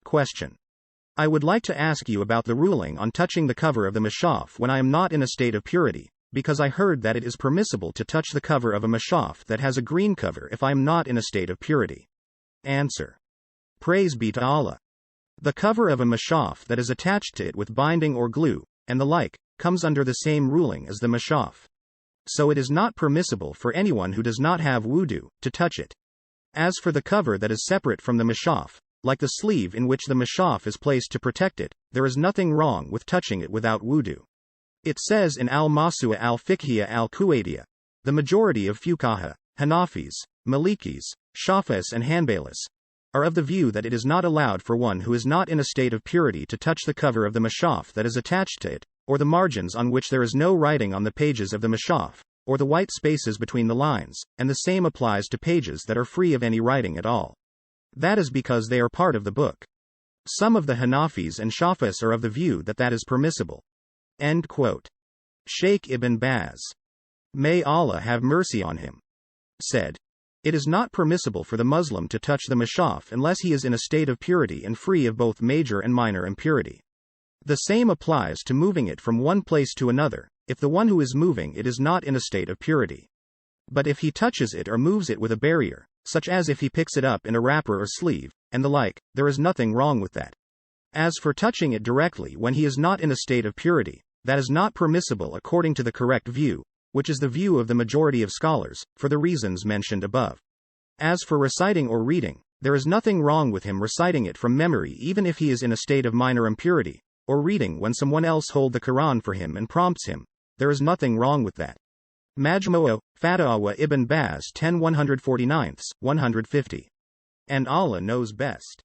Question. I would like to ask you about the ruling on touching the cover of the Mushaf when I am not in a state of purity, because I heard that it is permissible to touch the cover of a Mushaf that has a green cover if I am not in a state of purity. Answer. Praise be to Allah. The cover of a Mushaf that is attached to it with binding or glue, and the like, comes under the same ruling as the Mushaf. So it is not permissible for anyone who does not have wudoo to touch it. As for the cover that is separate from the Mushaf, like the sleeve in which the Mushaf is placed to protect it, there is nothing wrong with touching it without wudoo. It says in Al-Mawsu'a al-Fiqhiyya al-Kuwaitiyya, the majority of Fuqaha, Hanafis, Malikis, Shafi'is and Hanbalis, are of the view that it is not allowed for one who is not in a state of purity to touch the cover of the Mushaf that is attached to it, or the margins on which there is no writing on the pages of the Mushaf, or the white spaces between the lines, and the same applies to pages that are free of any writing at all. That is because they are part of the book. Some of the Hanafis and Shafi'is are of the view that that is permissible. End quote. Shaykh Ibn Baz, may Allah have mercy on him, said, it is not permissible for the Muslim to touch the Mushaf unless he is in a state of purity and free of both major and minor impurity. The same applies to moving it from one place to another, if the one who is moving it is not in a state of purity. But if he touches it or moves it with a barrier, such as if he picks it up in a wrapper or sleeve, and the like, there is nothing wrong with that. As for touching it directly when he is not in a state of purity, that is not permissible according to the correct view, which is the view of the majority of scholars, for the reasons mentioned above. As for reciting or reading, there is nothing wrong with him reciting it from memory even if he is in a state of minor impurity, or reading when someone else holds the Quran for him and prompts him, there is nothing wrong with that. Majmu'a, Fatawa Ibn Baz 10 149, 150. And Allah knows best.